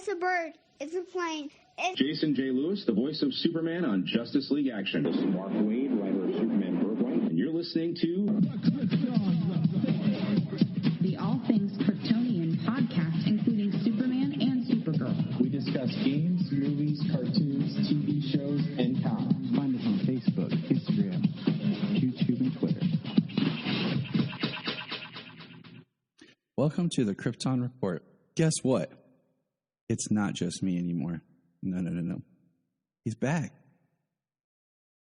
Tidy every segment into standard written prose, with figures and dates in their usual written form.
It's a bird. It's a plane. Jason J. Lewis, the voice of Superman on Justice League Action. This is Mark Wade, writer of Superman Birthright, and you're listening to the All Things Kryptonian podcast, including Superman and Supergirl. We discuss games, movies, cartoons, TV shows, and comics. Find us on Facebook, Instagram, YouTube, and Twitter. Welcome to the Krypton Report. Guess what? It's not just me anymore. No. He's back.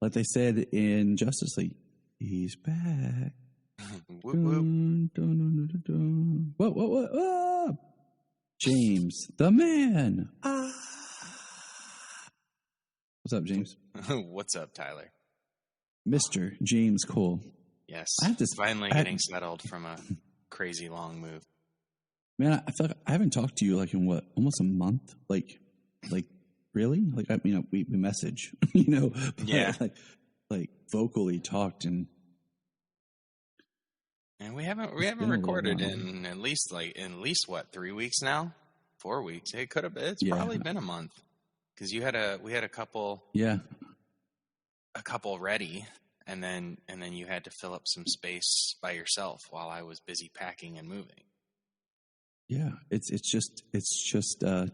Like they said in Justice League, he's back. Whoop, whoop. What? Ah! James, the man. What's up, James? What's up, Tyler? Mr. James Cole. Yes, I have to, finally getting settled from a crazy long move. Man, I feel like I haven't talked to you like in what, almost a month? Like really? Like, I mean, we message, but yeah, like vocally talked and we haven't recorded in at least what, 3 weeks now, 4 weeks. It could have been. It's probably been a month because we had a couple. Yeah, a couple ready, and then you had to fill up some space by yourself while I was busy packing and moving. Yeah, it's just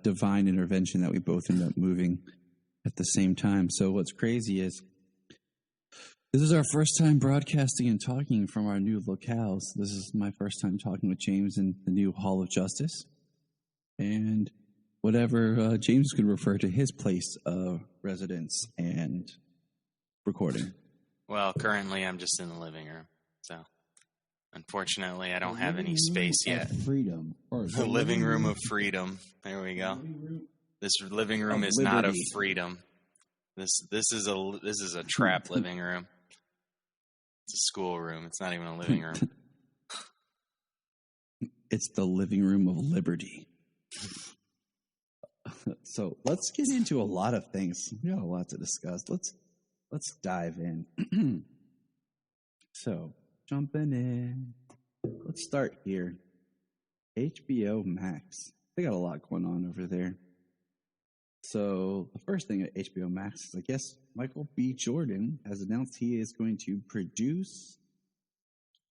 divine intervention that we both end up moving at the same time. So what's crazy is this is our first time broadcasting and talking from our new locales. This is my first time talking with James in the new Hall of Justice. And whatever James could refer to his place of residence and recording. Well, currently I'm just in the living room, so unfortunately I don't have any space yet. Freedom. The living room of freedom. There we go. This living room is not of freedom. This is a trap living room. It's a school room. It's not even a living room. It's the living room of liberty. So let's get into a lot of things. We got a lot to discuss. Let's dive in. So, jumping in. Let's start here. HBO Max. They got a lot going on over there. So, the first thing at HBO Max is, I guess, Michael B. Jordan has announced he is going to produce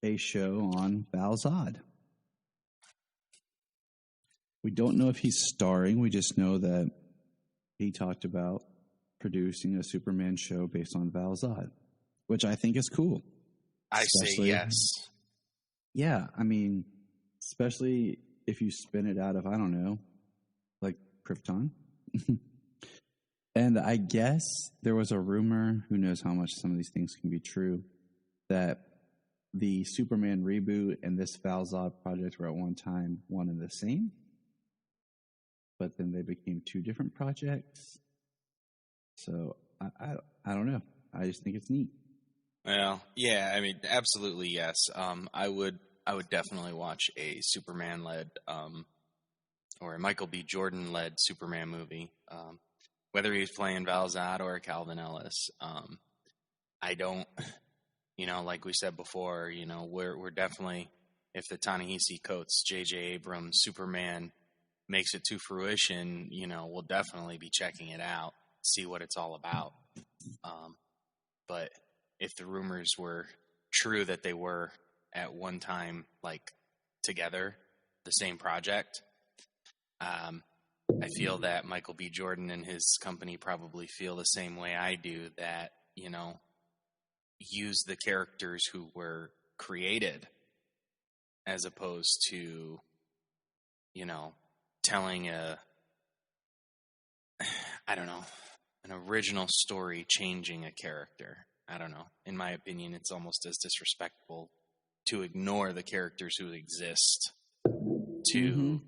a show on Val-Zod. We don't know if he's starring. We just know that he talked about producing a Superman show based on Val-Zod, which I think is cool. I say yes. Yeah, I mean, especially if you spin it out of, I don't know, like Krypton. And I guess there was a rumor, who knows how much some of these things can be true, that the Superman reboot and this Val-Zod project were at one time one and the same, but then they became two different projects. So I don't know. I just think it's neat. Well, yeah, I mean, absolutely yes. I would definitely watch a Superman-led or a Michael B. Jordan-led Superman movie, whether he's playing Val-Zod or Calvin Ellis. I don't, like we said before, we're definitely, if the Ta-Nehisi Coates, J.J. Abrams Superman makes it to fruition, we'll definitely be checking it out, see what it's all about. But if the rumors were true that they were at one time, like, together, the same project, I feel that Michael B. Jordan and his company probably feel the same way I do, that, use the characters who were created as opposed to, telling an original story, changing a character. I don't know. In my opinion, it's almost as disrespectful to ignore the characters who exist to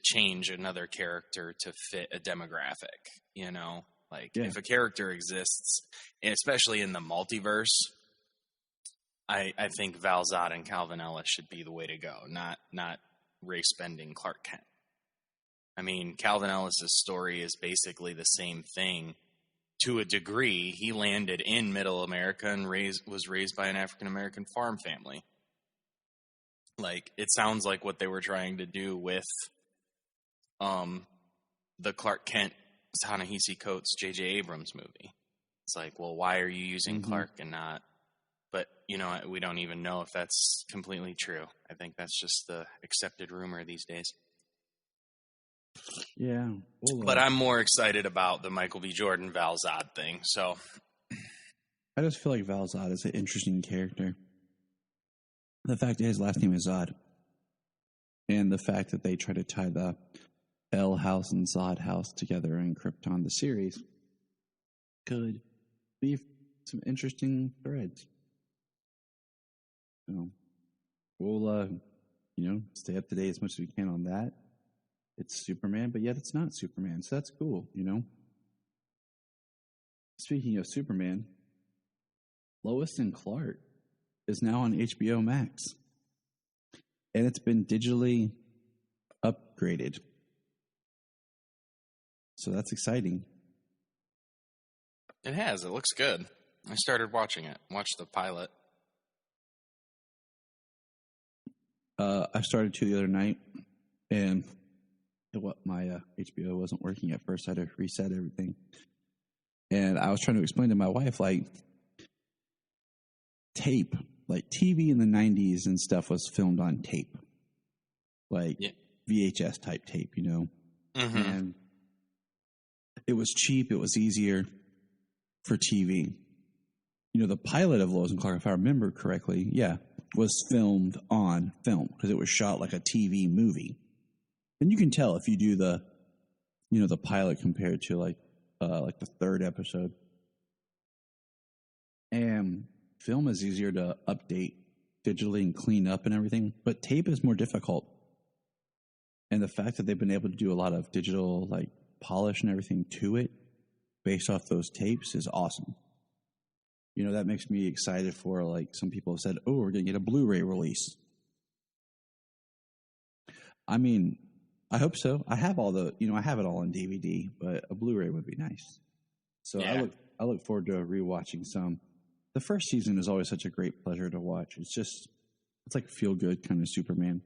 change another character to fit a demographic, If a character exists, and especially in the multiverse, I think Val-Zod and Calvin Ellis should be the way to go, not race-bending Clark Kent. I mean, Calvin Ellis' story is basically the same thing to a degree. He landed in Middle America and was raised by an African-American farm family. Like, it sounds like what they were trying to do with the Clark Kent Ta-Nehisi Coates J.J. Abrams movie. It's like, well, why are you using Clark and not? But, you know, we don't even know if that's completely true. I think that's just the accepted rumor these days. Yeah. But I'm more excited about the Michael B. Jordan Val Zod thing. So I just feel like Val Zod is an interesting character. The fact that his last name is Zod, and the fact that they try to tie the L House and Zod House together in Krypton, the series, could be some interesting threads. So we'll, stay up to date as much as we can on that. It's Superman, but yet it's not Superman, so that's cool, you know? Speaking of Superman, Lois and Clark is now on HBO Max. And it's been digitally upgraded. So that's exciting. it has. It looks good. I started watching it. Watched the pilot. I started to the other night, and my HBO wasn't working at first. I had to reset everything. And I was trying to explain to my wife, like, tape, like TV in the 90s and stuff was filmed on tape. Like VHS type tape, you know? Mm-hmm. And it was cheap. It was easier for TV. You know, the pilot of Lois and Clark, if I remember correctly, was filmed on film because it was shot like a TV movie. And you can tell if you do the pilot compared to like the third episode. And film is easier to update digitally and clean up and everything, but tape is more difficult. And the fact that they've been able to do a lot of digital like polish and everything to it based off those tapes is awesome. You know, that makes me excited for, like, some people have said, oh, we're going to get a Blu-ray release. I mean, I hope so. I have I have it all on DVD, but a Blu-ray would be nice. So yeah. I look forward to rewatching some. The first season is always such a great pleasure to watch. It's like feel-good kind of Superman.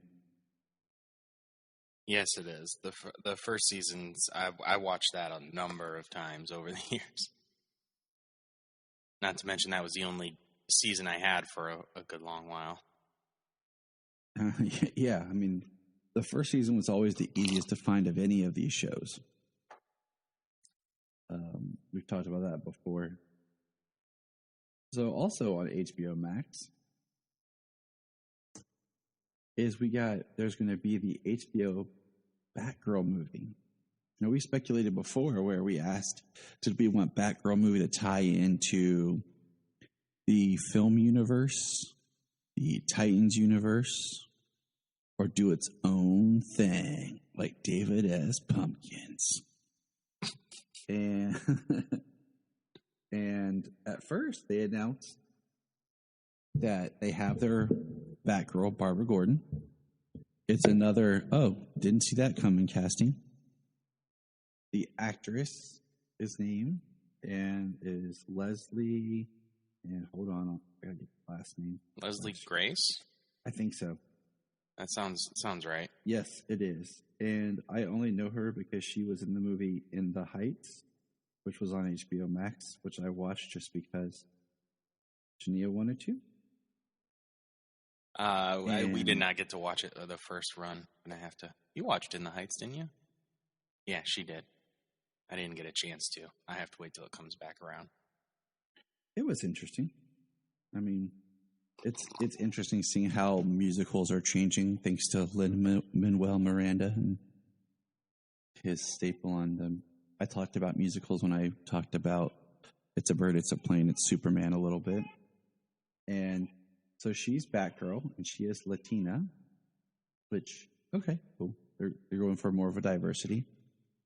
Yes, it is. The first seasons, I watched that a number of times over the years. Not to mention that was the only season I had for a good long while. Yeah, I mean, the first season was always the easiest to find of any of these shows. We've talked about that before. So also on HBO Max is there's going to be the HBO Batgirl movie. You know, we speculated before where we asked, did we want Batgirl movie to tie into the film universe, the Titans universe, or do its own thing, like David S. Pumpkins? And at first they announced that they have their Batgirl, Barbara Gordon. It's another, didn't see that coming casting. The actress is named and is Leslie, and hold on, I gotta get the last name. Leslie Grace? I think so. That sounds right. Yes, it is. And I only know her because she was in the movie In the Heights, which was on HBO Max, which I watched just because Jania wanted to. We did not get to watch it the first run, and I have to. You watched In the Heights, didn't you? Yeah, she did. I didn't get a chance to. I have to wait till it comes back around. It was interesting. I mean, it's interesting seeing how musicals are changing thanks to Lin-Manuel Miranda and his staple on them. I talked about musicals when I talked about It's a Bird, It's a Plane, It's Superman a little bit. And so she's Batgirl, and she is Latina, which, okay, cool. They're going for more of a diversity.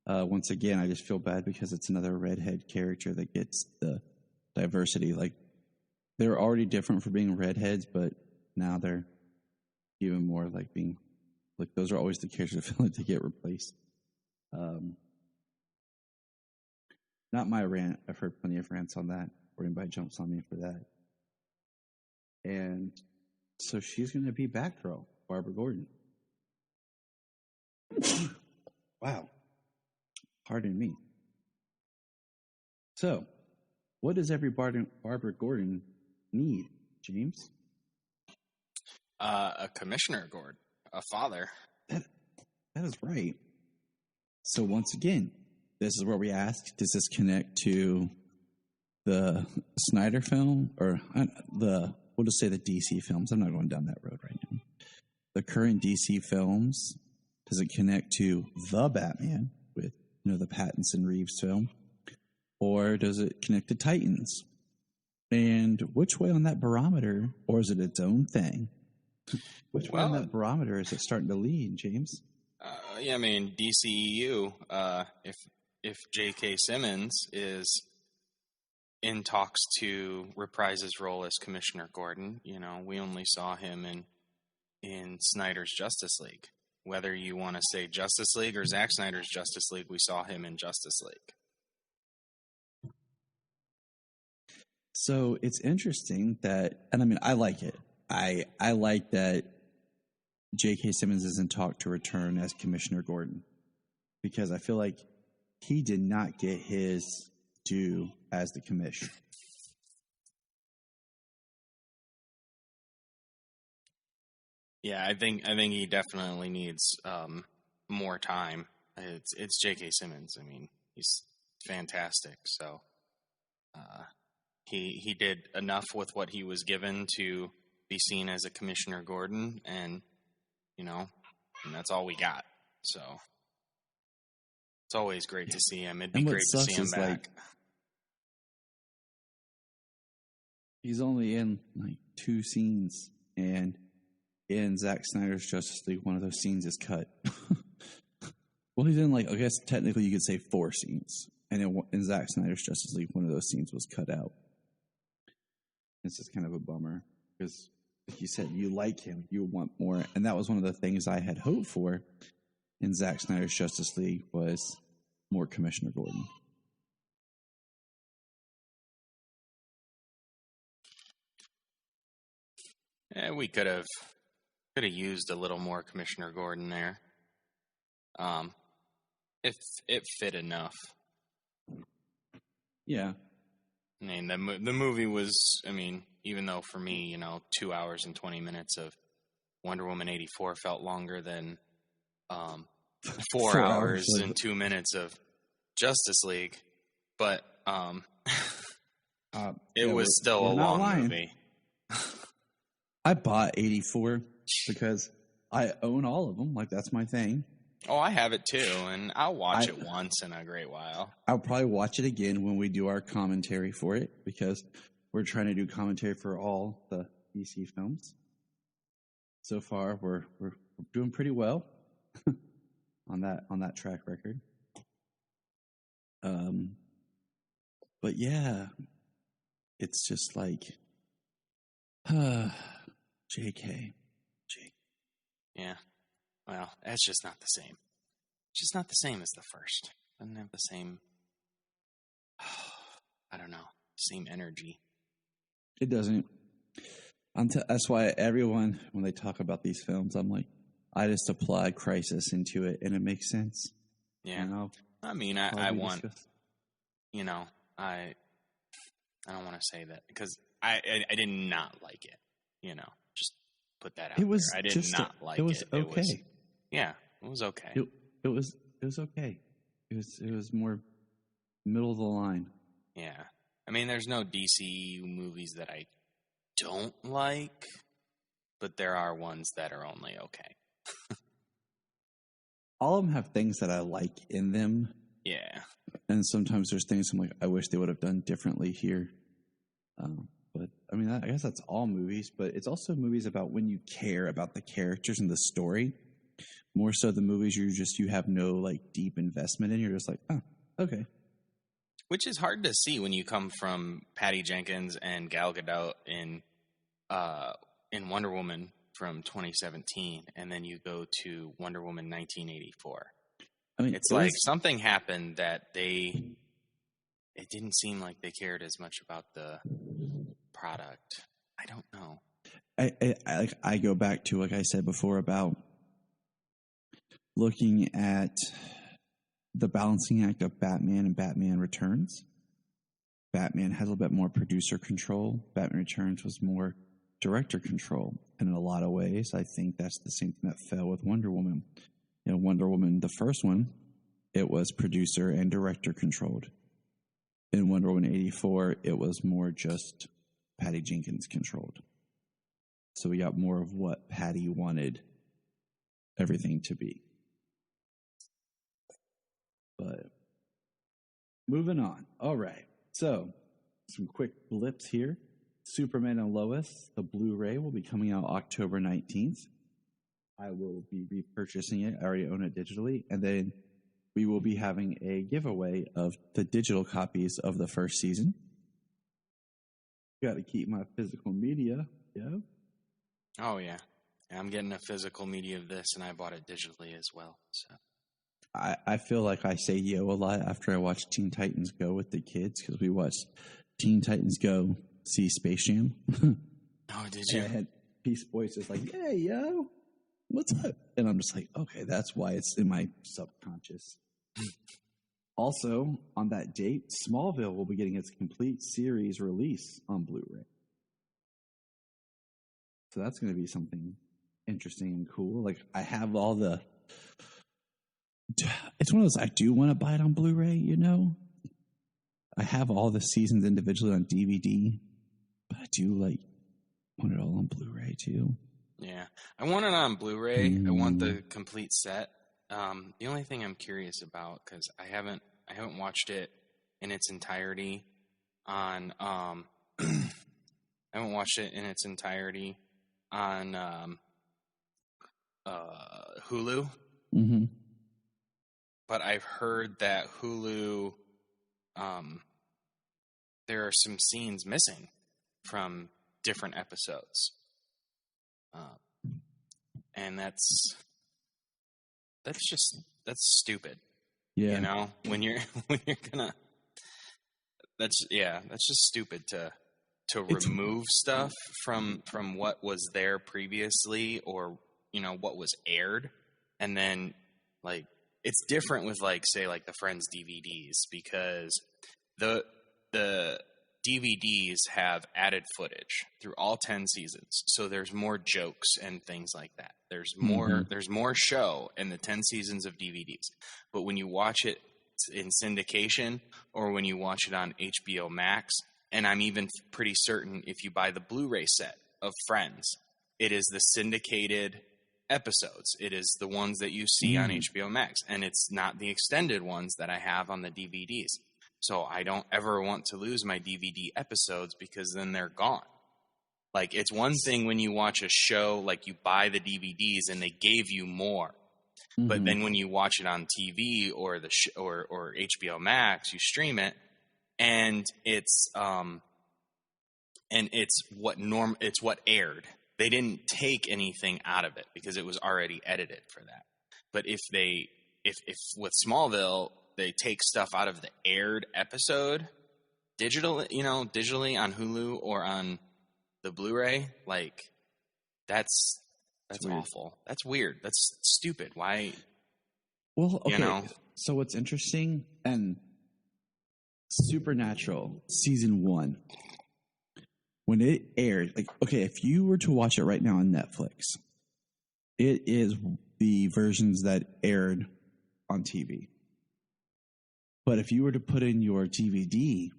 Once again, I just feel bad because it's another redhead character that gets the diversity. Like, they're already different for being redheads, but now they're even more like being, like, those are always the characters I feel like they get replaced. Not my rant. I've heard plenty of rants on that, or anybody jumps on me for that. And so she's going to be Batgirl, Barbara Gordon. Wow. Pardon me. So, what does every Barbara Gordon need, James? A Commissioner Gordon, a father. That is right. So once again, this is where we ask, does this connect to the Snyder film or we'll just say the DC films? I'm not going down that road right now. The current DC films, does it connect to the Batman with, the Pattinson Reeves film? Or does it connect to Titans? And which way on that barometer, or is it its own thing? Which way on that barometer is it starting to lean, James? Yeah, I mean, DCEU, if J.K. Simmons is in talks to reprise his role as Commissioner Gordon, we only saw him in Snyder's Justice League. Whether you want to say Justice League or Zack Snyder's Justice League, we saw him in Justice League. So it's interesting that, and I mean, I like it. I like that J.K. Simmons is in talk to return as Commissioner Gordon, because I feel like he did not get his due as the commish. Yeah, I think he definitely needs more time. It's J.K. Simmons. I mean, he's fantastic. So he did enough with what he was given to be seen as a Commissioner Gordon, and and that's all we got. So it's always great to see him. It'd be great to see him back. He's only in like 2 scenes, and in Zack Snyder's Justice League, one of those scenes is cut. Well, he's in, I guess technically you could say 4 scenes. And in Zack Snyder's Justice League, one of those scenes was cut out. It's just kind of a bummer, because like you said, you like him, you want more. And that was one of the things I had hoped for in Zack Snyder's Justice League, was more Commissioner Gordon. Yeah, we could have used a little more Commissioner Gordon there. If it fit enough. Yeah. I mean, the movie was, even though for me, 2 hours and 20 minutes of Wonder Woman 84 felt longer than 4 hours and 2 minutes of Justice League, but it was still a long movie. I bought 84 because I own all of them. That's my thing. Oh, I have it too, and I'll watch it once in a great while. I'll probably watch it again when we do our commentary for it, because we're trying to do commentary for all the DC films. So far, we're doing pretty well on that track record. But yeah, it's just like, JK. Yeah. Well, that's just not the same. It's just not the same as the first. Doesn't have the same, I don't know, same energy. It doesn't. That's why everyone, when they talk about these films, I'm like, I just apply Crisis into it, and it makes sense. Yeah. I mean, I want, I don't want to say that, because I did not like it, just put that out there. I did not like it. It was okay. It was okay. It was okay. It was more middle of the line. Yeah. I mean, there's no DC movies that I don't like, but there are ones that are only okay. All of them have things that I like in them. Yeah. And sometimes there's things I'm like, I wish they would have done differently here. But I mean, I guess that's all movies, but it's also movies about when you care about the characters and the story. More so the movies you have no deep investment in. You're just like, oh, okay. Which is hard to see when you come from Patty Jenkins and Gal Gadot in Wonder Woman from 2017, and then you go to Wonder Woman 1984. I mean, it's something happened that it didn't seem like they cared as much about the product. I don't know. I go back to, like I said before, about looking at the balancing act of Batman and Batman Returns. Batman has a little bit more producer control. Batman Returns was more director control. And in a lot of ways, I think that's the same thing that fell with Wonder Woman. You know, Wonder Woman, the first one, it was producer and director controlled. In Wonder Woman 84, it was more just Patty Jenkins controlled. So we got more of what Patty wanted everything to be. But moving on. All right. So some quick blips here. Superman and Lois, the Blu-ray, will be coming out October 19th. I will be repurchasing it. I already own it digitally. And then we will be having a giveaway of the digital copies of the first season. Got to keep my physical media. Yeah. Oh, yeah. I'm getting a physical media of this, and I bought it digitally as well. So I feel like I say yo a lot after I watch Teen Titans Go with the kids, because we watched Teen Titans Go see Space Jam. Oh, did you? And Peace Boy's just like, hey, yo, what's up? And I'm just like, okay, that's why it's in my subconscious. Also, on that date, Smallville will be getting its complete series release on Blu-ray. So that's going to be something interesting and cool. Like, I have all the... It's one of those, I do want to buy it on Blu-ray, you know? I have all the seasons individually on DVD, but I do, like, want it all on Blu-ray, too. Yeah. I want it on Blu-ray. I want the complete set. The only thing I'm curious about, because I haven't watched it in its entirety on Hulu. Mm-hmm. But I've heard that Hulu, there are some scenes missing from different episodes, and that's stupid. Yeah, you know, when you're gonna, that's just stupid to remove stuff from what was there previously, or you know what was aired, and then like. It's different with, like, say, like the Friends DVDs, because the DVDs have added footage through all 10 seasons. So there's more jokes and things like that. There's more show in the 10 seasons of DVDs. But when you watch it in syndication, or when you watch it on HBO Max, and I'm even pretty certain if you buy the Blu-ray set of Friends, it is the syndicated episodes. It is the ones that you see on HBO Max, and it's not the extended ones that I have on the DVDs. So I don't ever want to lose my DVD episodes, because then they're gone. Like, it's one thing when you watch a show, like you buy the DVDs and they gave you more. Mm-hmm. But then when you watch it on TV or or HBO Max, you stream it, and it's what aired. They didn't take anything out of it because it was already edited for that. But if with Smallville, they take stuff out of the aired episode digitally on Hulu or on the Blu-ray, like that's awful. That's weird. That's stupid. Why? Well, okay. So what's interesting, and Supernatural season 1. When it aired, like, okay, if you were to watch it right now on Netflix, it is the versions that aired on TV. But if you were to put in your DVD,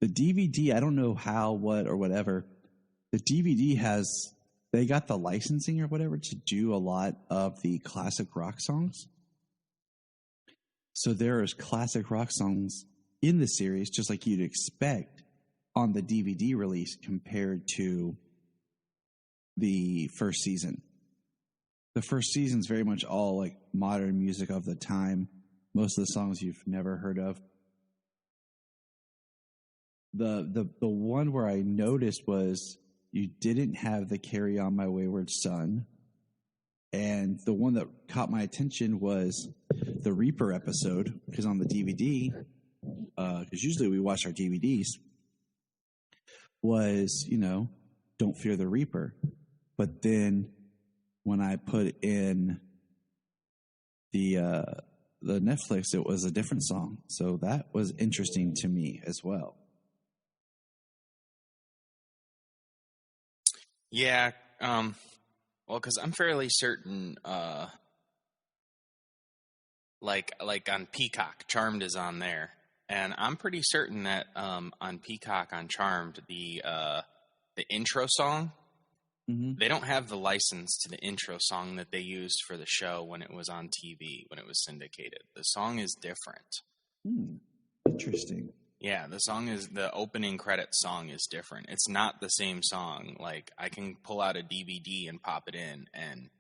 the DVD, I don't know how, what, or whatever, the DVD they got the licensing or whatever to do a lot of the classic rock songs. So there's classic rock songs in the series, just like you'd expect on the DVD release compared to the first season. The first season's very much all like modern music of the time. Most of the songs you've never heard of. The one where I noticed was you didn't have the Carry On My Wayward Son. And the one that caught my attention was the Reaper episode, because on the DVD, because usually we watch our DVDs, was, Don't Fear the Reaper. But then when I put in the the Netflix, it was a different song. So that was interesting to me as well. Yeah. Well, because I'm fairly certain, like on Peacock, Charmed is on there, and I'm pretty certain that on Peacock on Charmed, the intro song, they don't have the license to the intro song that they used for the show when it was on TV, when it was syndicated. The song is different. Interesting. Yeah, the opening credit song is different. It's not the same song. Like, I can pull out a DVD and pop it in, and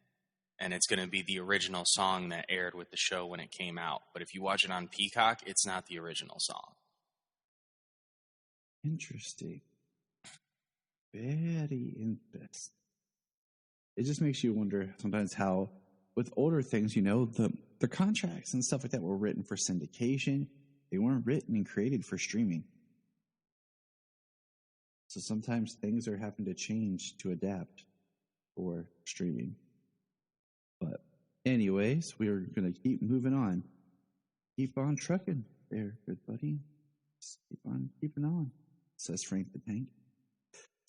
it's going to be the original song that aired with the show when it came out. But if you watch it on Peacock, it's not the original song. Interesting. Very interesting. It just makes you wonder sometimes how, with older things, the contracts and stuff like that were written for syndication. They weren't written and created for streaming. So sometimes things are having to change to adapt for streaming. But anyways, we're going to keep moving on. Keep on trucking there, good buddy. Just keep on keeping on, says Frank the Tank.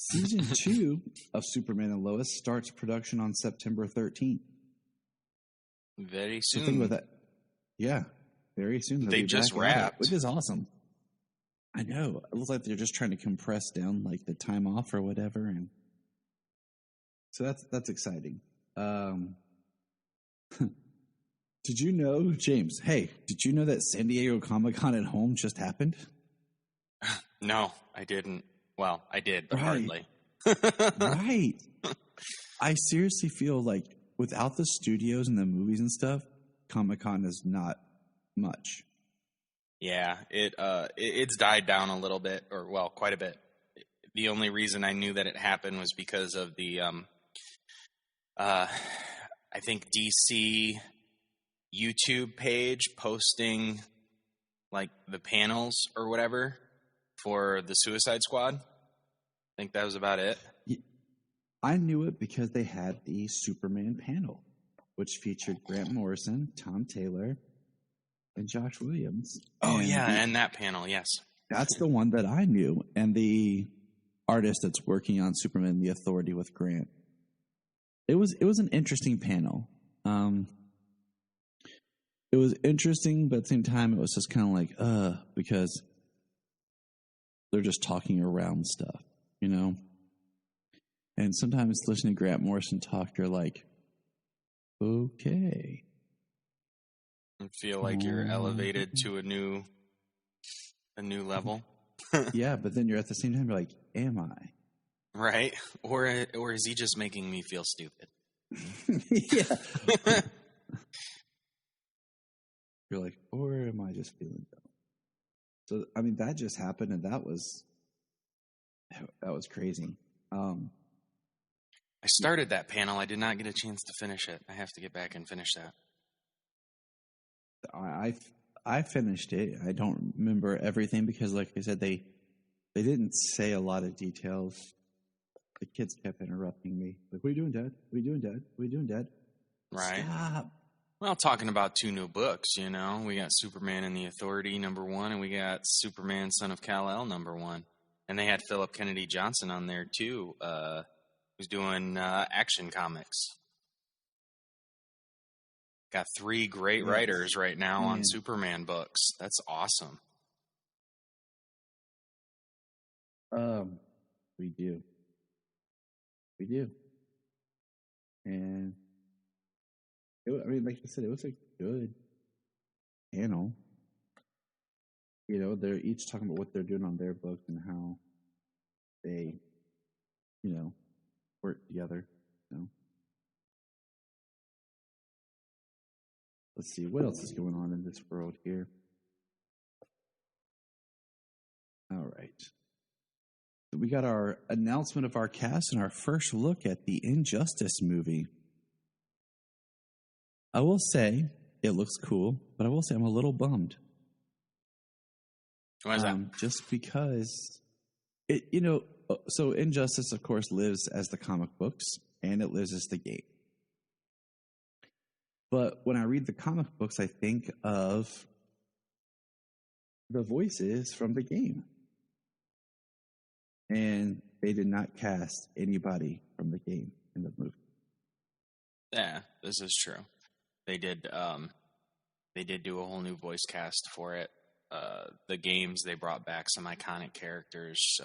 Season 2 of Superman and Lois starts production on September 13th. Very soon. So think about that. Yeah, very soon. They just wrapped. Which is awesome. I know. It looks like they're just trying to compress down like the time off or whatever. And so that's exciting. Did you know, James, did you know that San Diego Comic-Con at home just happened? No, I didn't. Well, I did, but hardly. Right. I seriously feel like without the studios and the movies and stuff, Comic-Con is not much. Yeah, it's died down a little bit, or well, quite a bit. The only reason I knew that it happened was because of the, I think DC YouTube page posting like the panels or whatever for the Suicide Squad. I think that was about it. I knew it because they had the Superman panel, which featured Grant Morrison, Tom Taylor, and Josh Williams. Oh, and that panel, yes. That's the one that I knew. And the artist that's working on Superman, The Authority with Grant. It was an interesting panel. It was interesting, but at the same time, it was just kind of like, because they're just talking around stuff, you know? And sometimes listening to Grant Morrison talk, you're like, okay. I feel like you're elevated to a new level. Yeah, but then you're at the same time, you're like, am I? Right? Or is he just making me feel stupid? Yeah. You're like, or am I just feeling dumb? So, I mean, that just happened, and that was crazy. I started that panel. I did not get a chance to finish it. I have to get back and finish that. I finished it. I don't remember everything because, like I said, they didn't say a lot of details. The kids kept interrupting me. Like, what are you doing, Dad? What are you doing, Dad? What are you doing, Dad? Right. Stop. Well, talking about 2 new books, you know. We got Superman and the Authority, #1, and we got Superman, Son of Kal-El, #1. And they had Philip Kennedy Johnson on there, too, who's doing Action Comics. Got 3 great writers right now on Superman books. That's awesome. We do. And like I said, it was a good panel. You know, they're each talking about what they're doing on their book and how they, work together. Let's see, what else is going on in this world here? All right. We got our announcement of our cast and our first look at the Injustice movie. I will say it looks cool, but I will say I'm a little bummed. Why is that? Just because so Injustice, of course, lives as the comic books and it lives as the game. But when I read the comic books, I think of the voices from the game. And they did not cast anybody from the game in the movie. Yeah, this is true. They did do a whole new voice cast for it. The games, they brought back some iconic characters.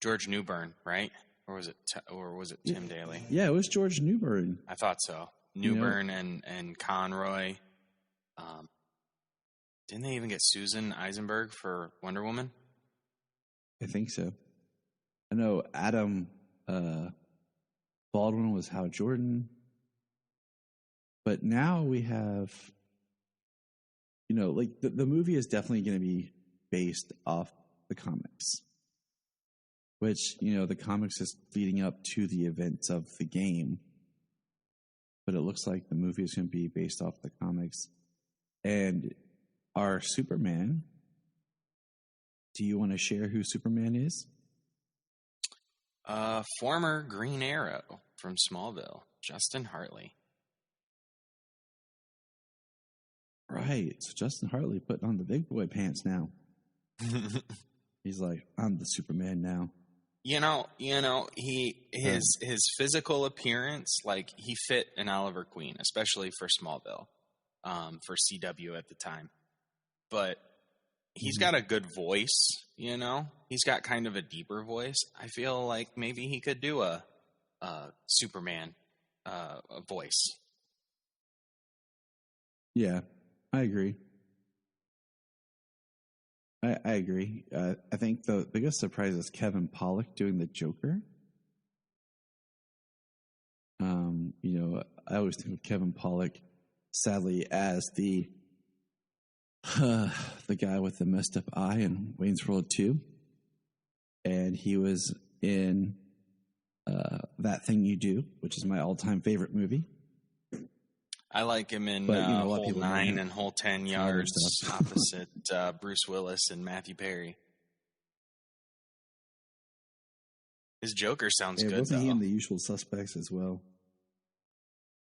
George Newbern, right? Or was it Tim Daly? Yeah, it was George Newbern. I thought so. Newbern and Conroy. Didn't they even get Susan Eisenberg for Wonder Woman? I think so. I know Adam Baldwin was Hal Jordan. But now we have, like the movie is definitely going to be based off the comics. Which, the comics is leading up to the events of the game. But it looks like the movie is going to be based off the comics. And our Superman, do you want to share who Superman is? Former Green Arrow from Smallville, Justin Hartley. Right. So Justin Hartley putting on the big boy pants now. He's like, I'm the Superman now. His physical appearance, like he fit an Oliver Queen, especially for Smallville, for CW at the time. But he's got a good voice, He's got kind of a deeper voice. I feel like maybe he could do a Superman voice. Yeah, I agree. I agree. I think the biggest surprise is Kevin Pollak doing the Joker. I always think of Kevin Pollak, sadly, as the guy with the messed up eye in Wayne's World 2. And he was in That Thing You Do, which is my all-time favorite movie. I like him in Hole 9 and Hole 10 Yards opposite Bruce Willis and Matthew Perry. His Joker sounds good, wasn't though. He in The Usual Suspects as well?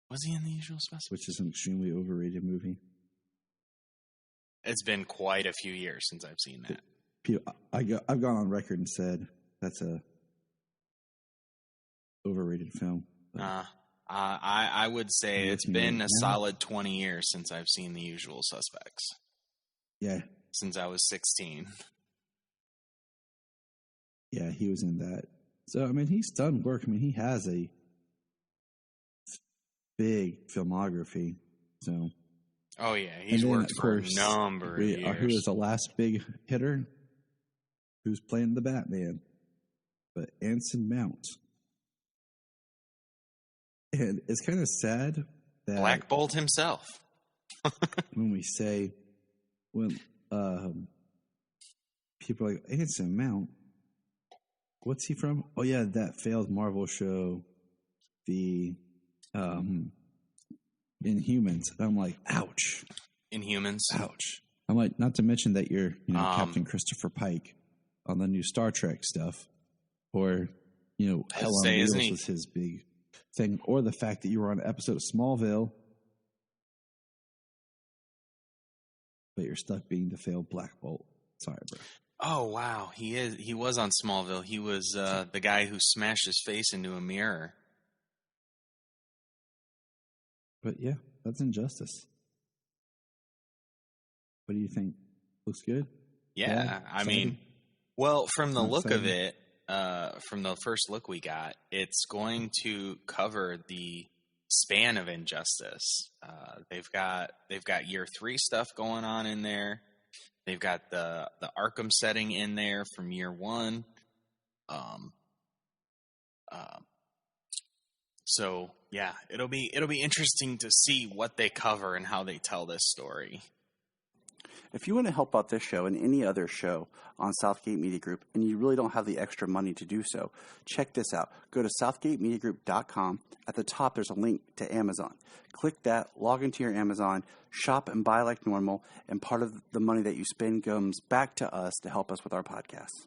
Was he in The Usual Suspects? Which is an extremely overrated movie. It's been quite a few years since I've seen that. I've gone on record and said that's a overrated film. I would say it's been a solid 20 years since I've seen The Usual Suspects. Yeah. Since I was 16. Yeah, he was in that. So, he's done work. He has a big filmography. So. Oh, yeah. He's worked for a number of years. Who was the last big hitter? Who's playing the Batman? But Anson Mount. And it's kind of sad that Black Bolt himself. when people are like, Anson Mount, what's he from? Oh yeah, that failed Marvel show, the Inhumans. And I'm like, ouch. Inhumans. Ouch. I'm like, not to mention that you're Captain Christopher Pike on the new Star Trek stuff, or Hell on Wheels was his big thing, or the fact that you were on an episode of Smallville, but you're stuck being the failed Black Bolt. Sorry, bro. Oh wow, he was on Smallville. He was the guy who smashed his face into a mirror. But yeah, that's Injustice. What do you think? Looks good? Yeah, well, from the look of it, from the first look we got, it's going to cover the span of Injustice. They've got year 3 stuff going on in there. They've got the Arkham setting in there from year 1. So yeah, it'll be interesting to see what they cover and how they tell this story. If you want to help out this show and any other show on Southgate Media Group and you really don't have the extra money to do so, check this out. Go to southgatemediagroup.com. At the top, there's a link to Amazon. Click that, log into your Amazon, shop and buy like normal, and part of the money that you spend comes back to us to help us with our podcast.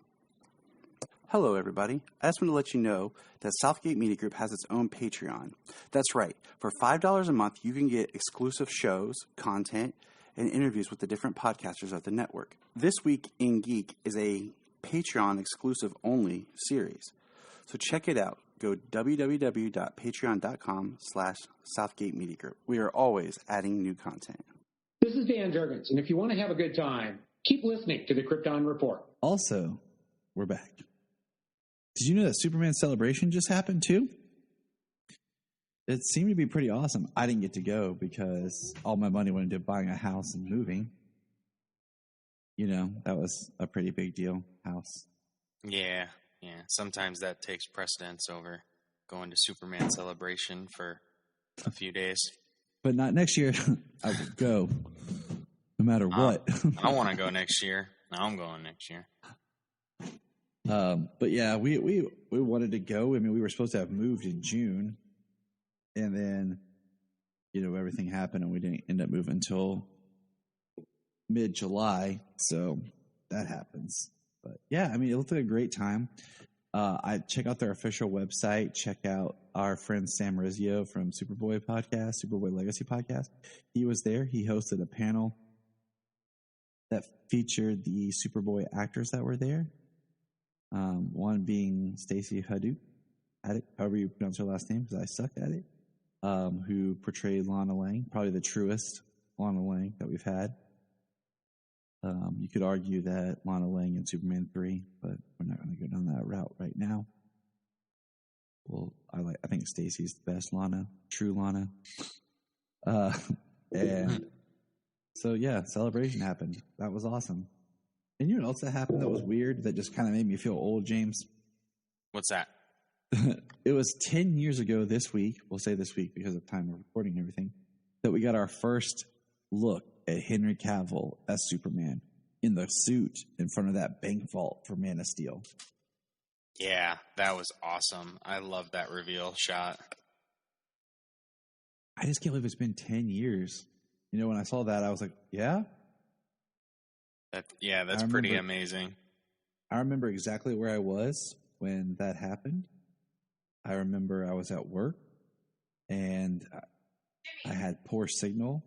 Hello, everybody. I just want to let you know that Southgate Media Group has its own Patreon. That's right. For $5 a month, you can get exclusive shows, content, and interviews with the different podcasters of the network. This Week in Geek is a Patreon exclusive only series. So check it out. Go www.patreon.com/Southgate Media Group. We are always adding new content. This is Dan Jurgens, and if you want to have a good time, keep listening to the Krypton Report. Also, we're back. Did you know that Superman Celebration just happened too? It seemed to be pretty awesome. I didn't get to go because all my money went into buying a house and moving. You know, that was a pretty big deal, house. Yeah. Sometimes that takes precedence over going to Superman Celebration for a few days. But not next year. I would go, no matter what. I want to go next year. I'm going next year. But yeah, we wanted to go. I mean, we were supposed to have moved in June, and then, you know, everything happened, and we didn't end up moving until mid-July. So that happens. But yeah, I mean, it looked like a great time. I check out their official website. Check out our friend Sam Rizzio from Superboy Legacy Podcast. He was there. He hosted a panel that featured the Superboy actors that were there. One being Stacey Haddock, however you pronounce her last name, because I suck at it, who portrayed Lana Lang, probably the truest Lana Lang that we've had. You could argue that Lana Lang in Superman 3, but we're not going to go down that route right now. Well, I think Stacey's the best Lana, true Lana. And so yeah, Celebration happened. That was awesome. And you know what else that happened that was weird, that just kind of made me feel old, James? What's that? It was 10 years ago this week, we'll say this week because of time of recording and everything, that we got our first look at Henry Cavill as Superman in the suit in front of that bank vault for Man of Steel. Yeah, that was awesome. I love that reveal shot. I just can't believe it's been 10 years. You know, when I saw that, I was like, yeah? That's pretty amazing. I remember exactly where I was when that happened. I remember I was at work, and I had poor signal,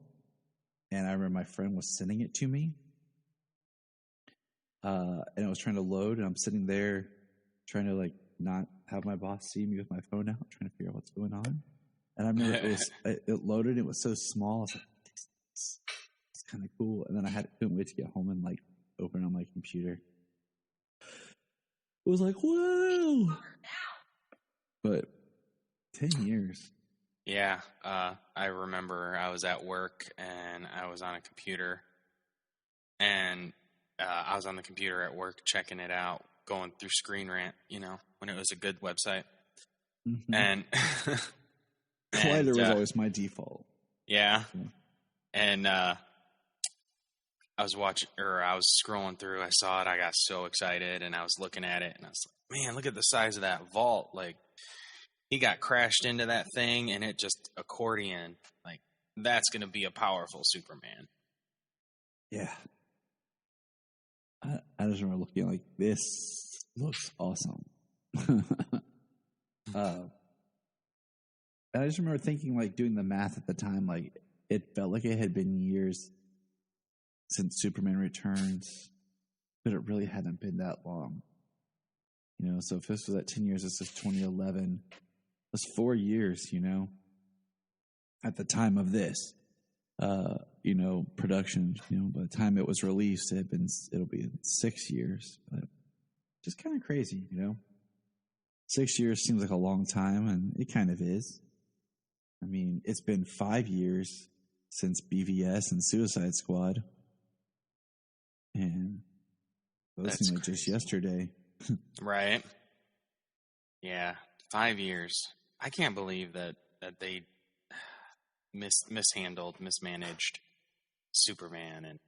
and I remember my friend was sending it to me, and I was trying to load, and I'm sitting there trying to, like, not have my boss see me with my phone out, trying to figure out what's going on. And I remember it loaded, it was so small, I was like, it's kind of cool. And then I couldn't wait to get home and, like, open on my computer. It was like, whoa! But 10 years. Yeah, I remember I was at work and I was on a computer, and I was on the computer at work checking it out, going through Screen Rant, you know, when it was a good website. Mm-hmm. And Collider was always my default. Yeah. And I was scrolling through, I saw it, I got so excited, and I was looking at it, and I was like, man, look at the size of that vault. Like, he got crashed into that thing, and it just accordion. Like, that's going to be a powerful Superman. Yeah. I just remember looking like, this looks awesome. And I just remember thinking, like, doing the math at the time, like, it felt like it had been years since Superman Returns, but it really hadn't been that long. You know, so if this was at 10 years, this is 2011. That's 4 years, you know, at the time of this, you know, production, you know, by the time it was released, it'll be 6 years, but just kind of crazy, you know. 6 years seems like a long time, and it kind of is. I mean, it's been 5 years since BVS and Suicide Squad, and those seem like just yesterday. Right. Yeah, 5 years. I can't believe that they mismanaged Superman and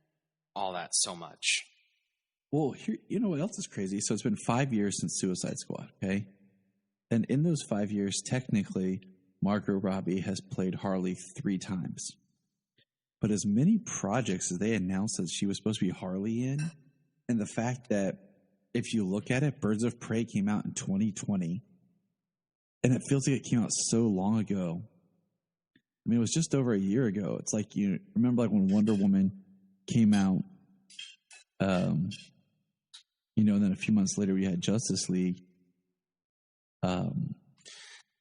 all that so much. Well, here, you know what else is crazy? So it's been 5 years since Suicide Squad, okay? And in those 5 years, technically, Margot Robbie has played Harley 3 times. But as many projects as they announced that she was supposed to be Harley in, and the fact that if you look at it, Birds of Prey came out in 2020, and it feels like it came out so long ago. I mean, it was just over a year ago. It's like, you remember, like, when Wonder Woman came out, you know, and then a few months later we had Justice League.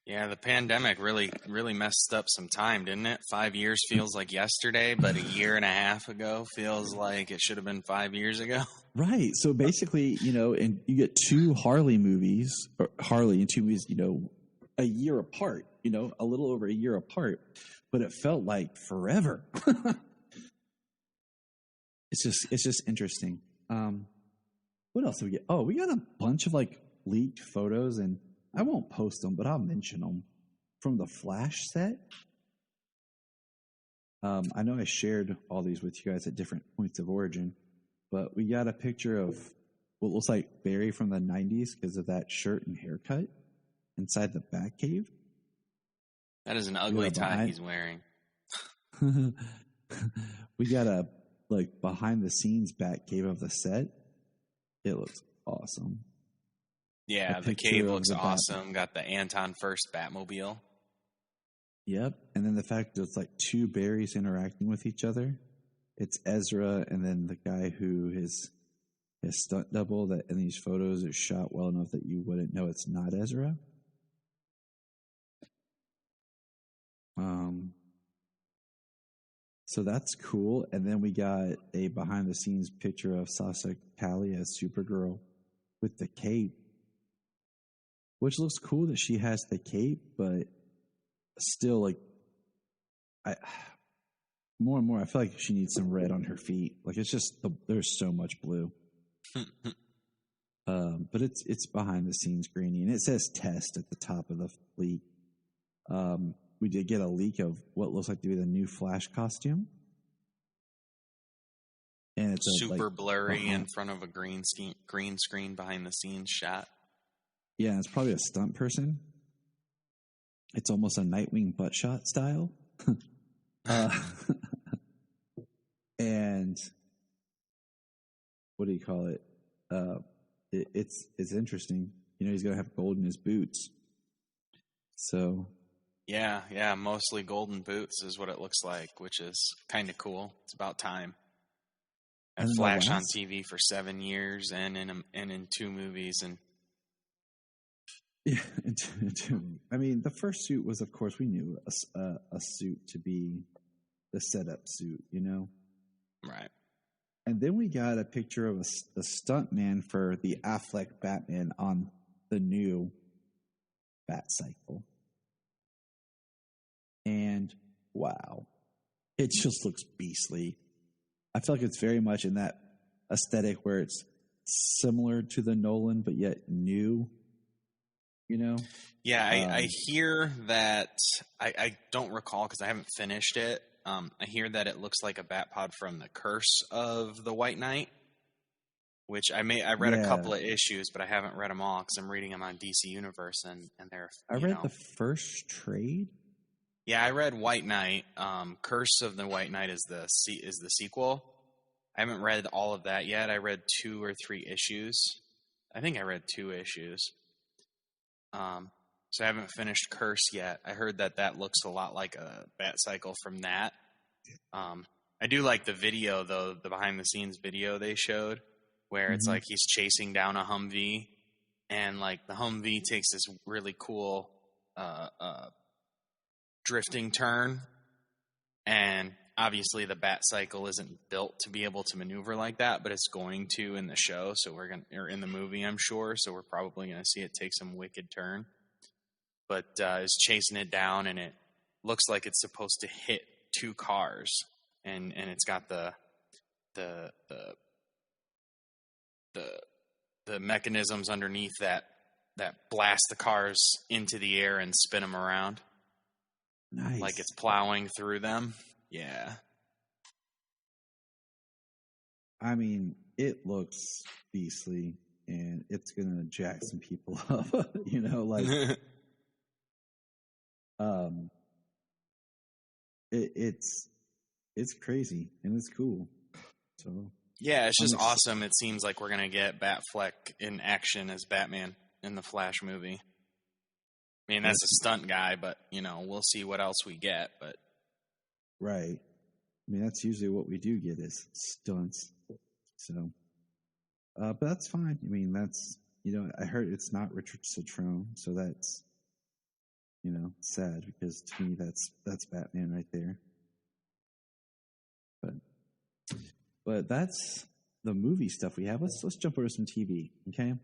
Yeah, the pandemic really messed up some time, didn't it? 5 years feels like yesterday, but a year and a half ago feels like it should have been 5 years ago. Right. So basically, you know, and you get two Harley movies, or Harley and two movies, you know, a year apart, you know, a little over a year apart, but it felt like forever. It's just interesting. What else did we get? Oh, we got a bunch of like leaked photos, and I won't post them, but I'll mention them from the Flash set. I know I shared all these with you guys at different points of origin, but we got a picture of what looks like Barry from the 90s because of that shirt and haircut inside the Batcave. That is an ugly tie he's wearing. We got a like behind the scenes Batcave of the set. It looks awesome. Yeah, the cave looks awesome. Got the Anton First Batmobile. Yep. And then the fact that it's like two Barrys interacting with each other. It's Ezra and then the guy who his stunt double that in these photos is shot well enough that you wouldn't know it's not Ezra. So that's cool. And then we got a behind the scenes picture of Sasha Calle as Supergirl with the cape, which looks cool that she has the cape, but still, like, more and more, I feel like she needs some red on her feet. Like, it's just, there's so much blue. But it's behind the scenes grainy, and it says test at the top of the leak. We did get a leak of what looks like to be the new Flash costume. And it's super blurry in front of a green screen behind the scenes shot. Yeah, it's probably a stunt person. It's almost a Nightwing butt shot style. And what do you call it? It's interesting. You know, he's going to have gold in his boots. So... Yeah, mostly golden boots is what it looks like, which is kind of cool. It's about time. And Flash on TV for 7 years and in two movies. And yeah, I mean, the first suit was, of course, we knew a suit to be the setup suit, you know? Right. And then we got a picture of a stunt man for the Affleck Batman on the new Bat Cycle. And wow, it just looks beastly. I feel like it's very much in that aesthetic where it's similar to the Nolan, but yet new, you know? Yeah, I hear that, I don't recall because I haven't finished it. I hear that it looks like a Batpod from The Curse of the White Knight, which I read a couple of issues, but I haven't read them all because I'm reading them on DC Universe, and they're, I read the first trade. Yeah, I read White Knight. Curse of the White Knight is the sequel. I haven't read all of that yet. I read 2 or 3 issues. I think I read 2 issues. So I haven't finished Curse yet. I heard that looks a lot like a Bat Cycle from that. I do like the video, though, the behind-the-scenes video they showed, where it's like he's chasing down a Humvee, and like the Humvee takes this really cool drifting turn, and obviously the Bat Cycle isn't built to be able to maneuver like that, but it's going to in the show, so or in the movie, I'm sure, so we're probably going to see it take some wicked turn. But is chasing it down, and it looks like it's supposed to hit 2 cars, and it's got the mechanisms underneath that blast the cars into the air and spin them around. Nice. Like it's plowing through them. Yeah. I mean, it looks beastly, and it's going to jack some people up, you know, like, it's crazy, and it's cool. So Yeah, it's just awesome. It seems like we're going to get Batfleck in action as Batman in the Flash movie. I mean, that's a stunt guy, but, we'll see what else we get. But Right. I mean, that's usually what we do get is stunts. So, but that's fine. I mean, that's, I heard it's not Richard Citrone, so that's, sad because to me that's Batman right there. But that's the movie stuff we have. Let's jump over to some TV, okay?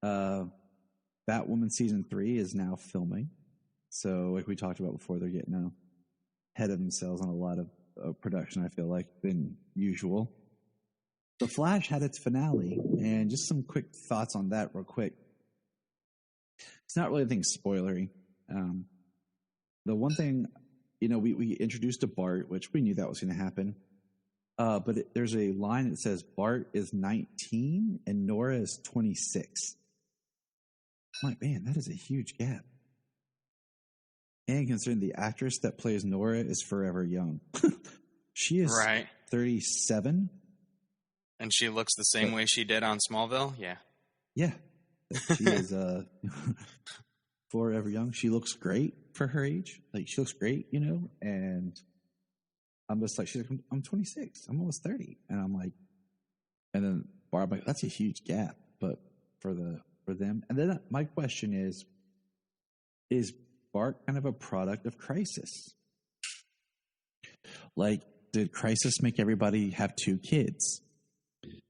Batwoman season 3 is now filming, so like we talked about before, they're getting ahead of themselves on a lot of production. I feel like than usual. The Flash had its finale, and just some quick thoughts on that, real quick. It's not really anything spoilery. The one thing, we introduced a Bart, which we knew that was going to happen. But there's a line that says Bart is 19 and Nora is 26. I'm like, man, that is a huge gap. And considering the actress that plays Nora is forever young. She is 37. And she looks the same way she did on Smallville? Yeah. Yeah. She is forever young. She looks great for her age. Like, she looks great, and I'm just like, she's like, I'm 26. I'm almost 30. And I'm like, and then Barb, like, that's a huge gap, but for them. And then my question is Bart kind of a product of Crisis? Like, did Crisis make everybody have 2 kids?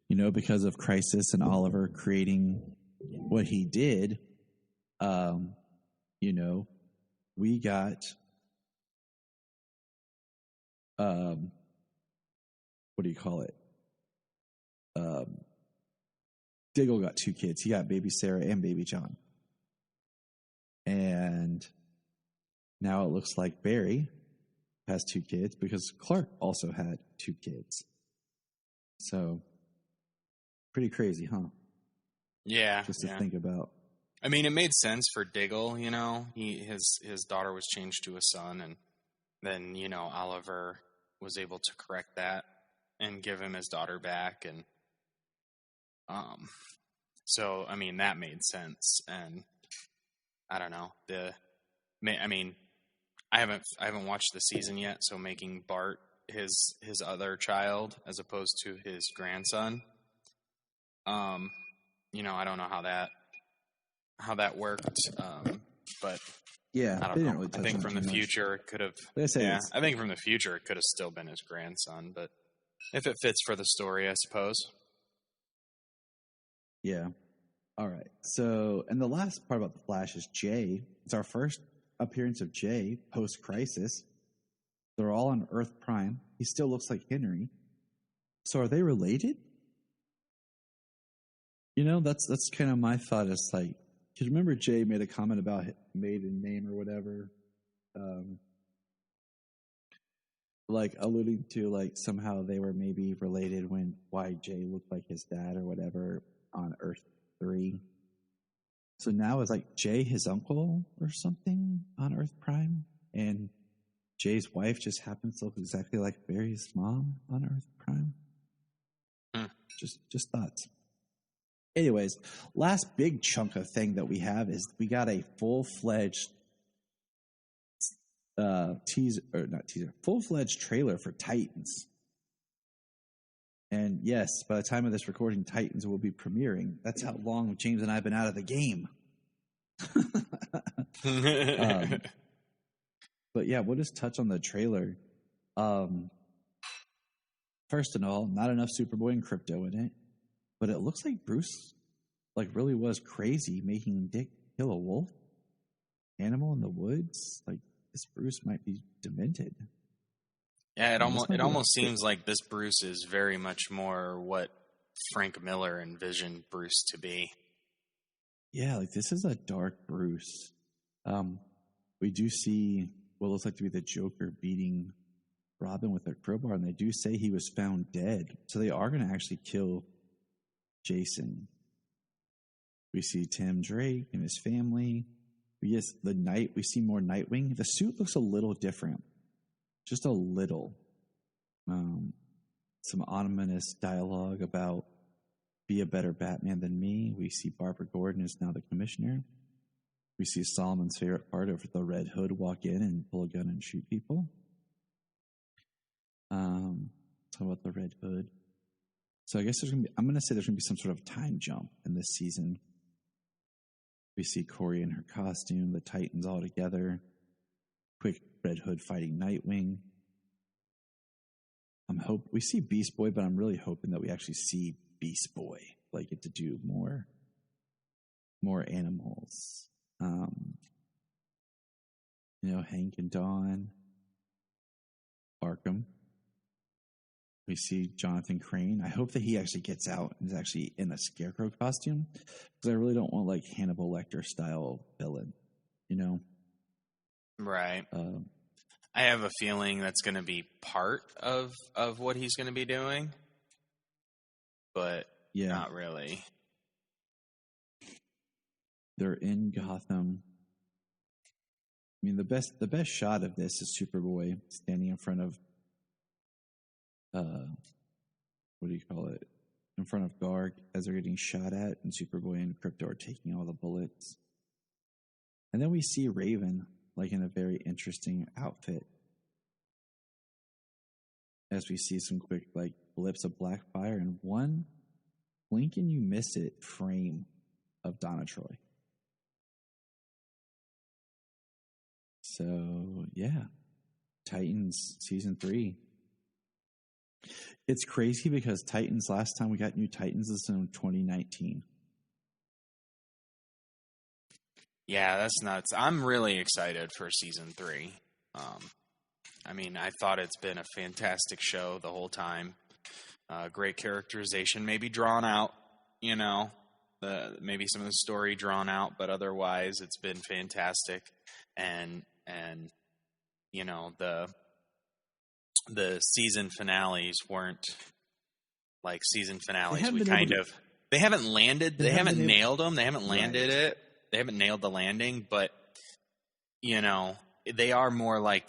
Because of Crisis and Oliver creating what he did, we got, what do you call it? Diggle got 2 kids. He got baby Sarah and baby John. And now it looks like Barry has 2 kids because Clark also had 2 kids. So, pretty crazy, huh? Yeah. Just to think about. I mean, it made sense for Diggle, his daughter was changed to a son, and then, Oliver was able to correct that and give him his daughter back, and so I mean that made sense. And I don't know, I haven't watched the season yet, so making Bart his other child as opposed to his grandson, I don't know how that worked, but yeah, I don't know. Really, I think from the future it could have. I think from the future it could have still been his grandson, but if it fits for the story, I suppose. Yeah. All right. So, and the last part about the Flash is Jay. It's our first appearance of Jay post-Crisis. They're all on Earth Prime. He still looks like Henry. So, are they related? That's kind of my thought. Is like, because remember Jay made a comment about maiden name or whatever, like alluding to like somehow they were maybe related why Jay looked like his dad or whatever on Earth 3. So now it's like Jay his uncle or something on Earth Prime, and Jay's wife just happens to look exactly like Barry's mom on Earth Prime. Just thoughts. Anyways, last big chunk of thing that we have is we got a full-fledged full-fledged trailer for Titans. And yes, by the time of this recording, Titans will be premiering. That's how long James and I have been out of the game. But yeah, we'll just touch on the trailer. First of all, not enough Superboy and Crypto in it. But it looks like Bruce really was crazy making Dick kill a wolf animal in the woods. Like, this Bruce might be demented. Yeah, it almost seems like this Bruce is very much more what Frank Miller envisioned Bruce to be. Yeah, like this is a dark Bruce. We do see what looks like to be the Joker beating Robin with a crowbar, and they do say he was found dead. So they are going to actually kill Jason. We see Tim Drake and his family. We see more Nightwing. The suit looks a little different. Just a little. some ominous dialogue about be a better Batman than me. We see Barbara Gordon is now the commissioner. We see Solomon's favorite part of the Red Hood walk in and pull a gun and shoot people. Talk about the Red Hood. So I guess I'm going to say there's going to be some sort of time jump in this season. We see Corey in her costume, the Titans all together. Quick Red Hood fighting Nightwing. We see Beast Boy, but I'm really hoping that we actually see Beast Boy, like get to do more animals. Hank and Dawn, Arkham. We see Jonathan Crane. I hope that he actually gets out and is actually in a Scarecrow costume, because I really don't want like Hannibal Lecter style villain, Right. I have a feeling that's going to be part of what he's going to be doing, but not really. They're in Gotham. I mean, the best shot of this is Superboy standing in front of, what do you call it? In front of Garg as they're getting shot at, and Superboy and Krypto are taking all the bullets. And then we see Raven, like in a very interesting outfit, as we see some quick like blips of black fire and one blink and you miss it frame of Donna Troy. So yeah, Titans season 3. It's crazy because Titans, last time we got new Titans is in 2019. Yeah, that's nuts. I'm really excited for season 3. I thought it's been a fantastic show the whole time. Great characterization, maybe drawn out, maybe some of the story drawn out, but otherwise it's been fantastic. And the season finales weren't like season finales. They haven't landed. They haven't nailed them. They haven't landed it. They haven't nailed the landing, but they are more like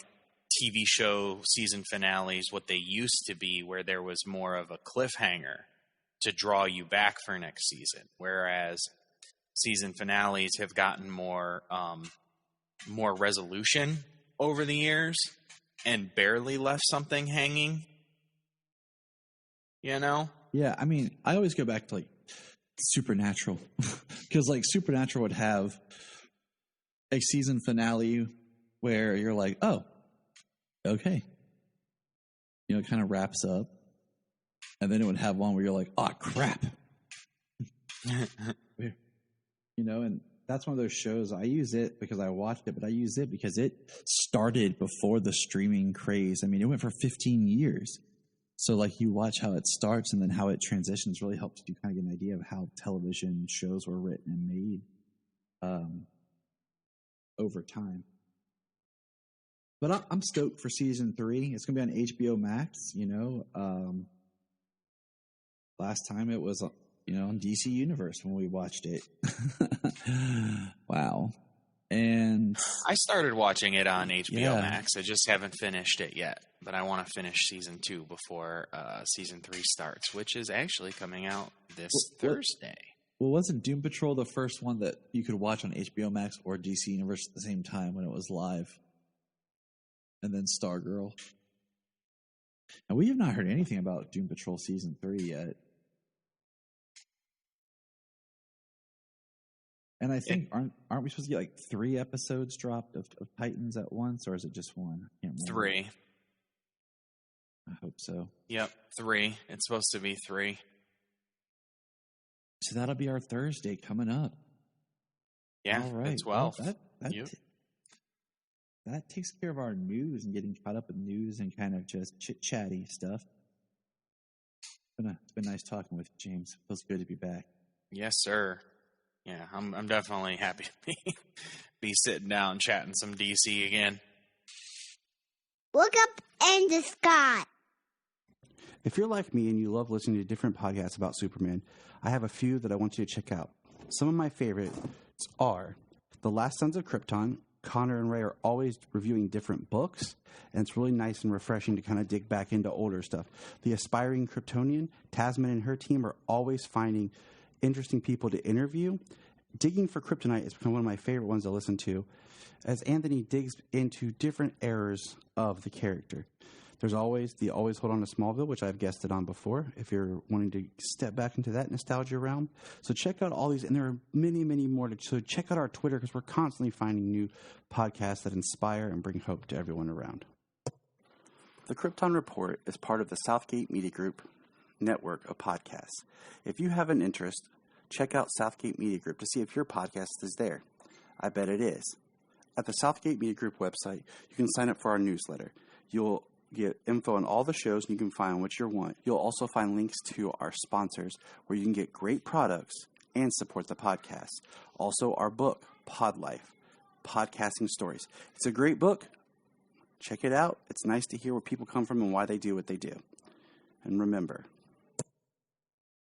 TV show season finales, what they used to be, where there was more of a cliffhanger to draw you back for next season. Whereas season finales have gotten more resolution over the years and barely left something hanging. Yeah, I always go back to like Supernatural, because like Supernatural would have a season finale where you're like, oh, okay, it kind of wraps up, and then it would have one where you're like, oh crap, and that's one of those shows. I use it because I watched it, but I use it because it started before the streaming craze. It went for 15 years. So, like, you watch how it starts and then how it transitions really helps you kind of get an idea of how television shows were written and made over time. But I'm stoked for season 3. It's going to be on HBO Max, Last time it was, on DC Universe when we watched it. Wow. And I started watching it on HBO Max. I just haven't finished it yet. But I want to finish season 2 before season 3 starts, which is actually coming out this Thursday. Well, wasn't Doom Patrol the first one that you could watch on HBO Max or DC Universe at the same time when it was live? And then Stargirl. And we have not heard anything about Doom Patrol season 3 yet. And I think aren't we supposed to get like 3 episodes dropped of Titans at once, or is it just 1? I can't remember. 3. I hope so. Yep, 3. It's supposed to be 3. So that'll be our Thursday coming up. Yeah, all right. The 12th. Well, that takes care of our news and getting caught up in news and kind of just chit-chatty stuff. It's been nice talking with you, James. Feels good to be back. Yes, sir. Yeah, I'm definitely happy to be sitting down chatting some DC again. Look up in the sky. If you're like me and you love listening to different podcasts about Superman, I have a few that I want you to check out. Some of my favorites are The Last Sons of Krypton, Connor and Ray are always reviewing different books, and it's really nice and refreshing to kind of dig back into older stuff. The aspiring Kryptonian, Tasman and her team are always finding interesting people to interview. Digging for Kryptonite has become one of my favorite ones to listen to, as Anthony digs into different eras of the character. There's always the Always Hold On to Smallville, which I've guested on before, if you're wanting to step back into that nostalgia realm. So check out all these, and there are many, many more. So check out our Twitter, because we're constantly finding new podcasts that inspire and bring hope to everyone around. The Krypton Report is part of the Southgate Media Group network of podcasts. If you have an interest, check out Southgate Media Group to see if your podcast is there. I bet it is. At the Southgate Media Group website, you can sign up for our newsletter. You'll get info on all the shows, and you can find what you want. You'll also find links to our sponsors, where you can get great products and support the podcast. Also, our book, Pod Life, Podcasting Stories. It's a great book. Check it out. It's nice to hear where people come from and why they do what they do. And remember,